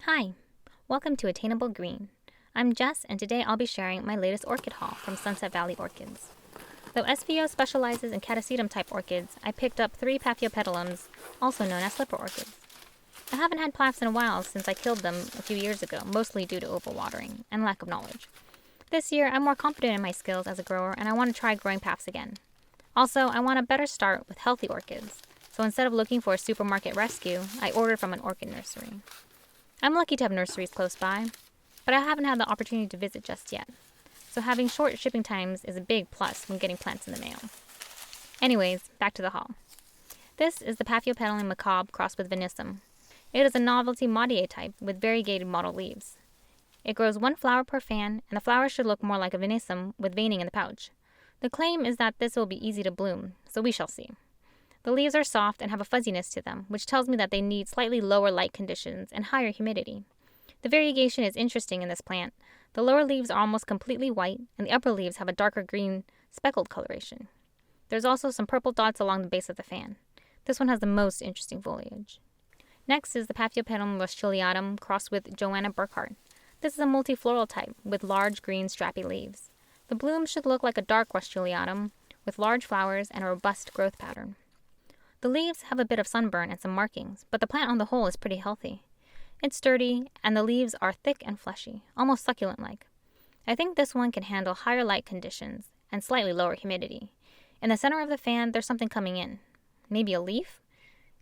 Hi, welcome to Attainable Green. I'm Jess, and today I'll be sharing my latest orchid haul from Sunset Valley Orchids. Though SVO specializes in catasetum type orchids, I picked up 3 Paphiopedilums, also known as slipper orchids. I haven't had Paphs in a while since I killed them a few years ago, mostly due to overwatering and lack of knowledge. This year, I'm more confident in my skills as a grower, and I want to try growing Paphs again. Also, I want a better start with healthy orchids, so instead of looking for a supermarket rescue, I ordered from an orchid nursery. I'm lucky to have nurseries close by, but I haven't had the opportunity to visit just yet, so having short shipping times is a big plus when getting plants in the mail. Anyways, back to the haul. This is the Paphiopedilum Macabre crossed with venustum. It is a novelty maudier type with variegated mottled leaves. It grows 1 flower per fan, and the flowers should look more like a venustum with veining in the pouch. The claim is that this will be easy to bloom, so we shall see. The leaves are soft and have a fuzziness to them, which tells me that they need slightly lower light conditions and higher humidity. The variegation is interesting in this plant. The lower leaves are almost completely white, and the upper leaves have a darker green speckled coloration. There's also some purple dots along the base of the fan. This one has the most interesting foliage. Next is the Paphiopedilum rothschildianum crossed with Johanna Burkhardt. This is a multifloral type with large green strappy leaves. The blooms should look like a dark rothschildianum with large flowers and a robust growth pattern. The leaves have a bit of sunburn and some markings, but the plant on the whole is pretty healthy. It's sturdy, and the leaves are thick and fleshy, almost succulent-like. I think this one can handle higher light conditions and slightly lower humidity. In the center of the fan, there's something coming in. Maybe a leaf?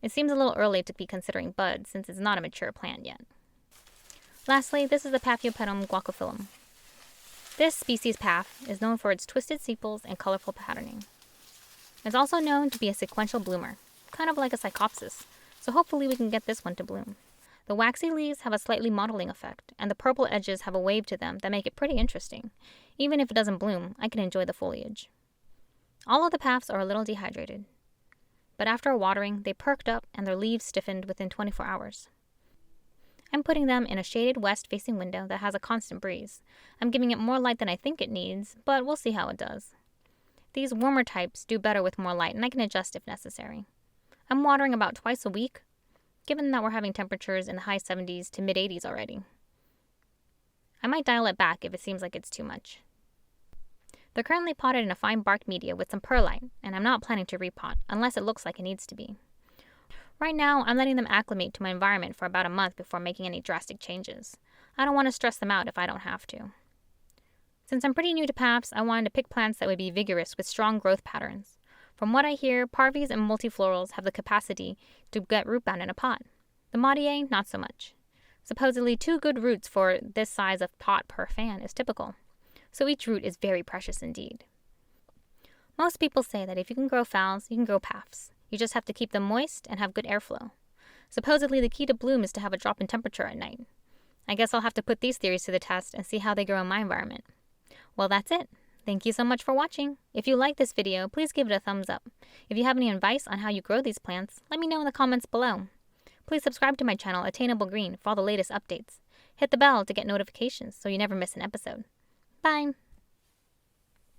It seems a little early to be considering buds since it's not a mature plant yet. Lastly, this is the Paphiopedilum glaucophyllum. This species Paph is known for its twisted sepals and colorful patterning. It's also known to be a sequential bloomer, kind of like a psychopsis, so hopefully we can get this one to bloom. The waxy leaves have a slightly mottling effect, and the purple edges have a wave to them that make it pretty interesting. Even if it doesn't bloom, I can enjoy the foliage. All of the Paphs are a little dehydrated, but after watering, they perked up and their leaves stiffened within 24 hours. I'm putting them in a shaded west-facing window that has a constant breeze. I'm giving it more light than I think it needs, but we'll see how it does. These warmer types do better with more light, and I can adjust if necessary. I'm watering about twice a week, given that we're having temperatures in the high 70s to mid-80s already. I might dial it back if it seems like it's too much. They're currently potted in a fine bark media with some perlite, and I'm not planning to repot, unless it looks like it needs to be. Right now, I'm letting them acclimate to my environment for about a month before making any drastic changes. I don't want to stress them out if I don't have to. Since I'm pretty new to Paphs, I wanted to pick plants that would be vigorous with strong growth patterns. From what I hear, parvies and multiflorals have the capacity to get root bound in a pot. The maudier, not so much. Supposedly 2 good roots for this size of pot per fan is typical, so each root is very precious indeed. Most people say that if you can grow phals, you can grow Paphs. You just have to keep them moist and have good airflow. Supposedly the key to bloom is to have a drop in temperature at night. I guess I'll have to put these theories to the test and see how they grow in my environment. Well, that's it. Thank you so much for watching. If you like this video, please give it a thumbs up. If you have any advice on how you grow these plants, let me know in the comments below. Please subscribe to my channel, Attainable Green, for all the latest updates. Hit the bell to get notifications so you never miss an episode. Bye!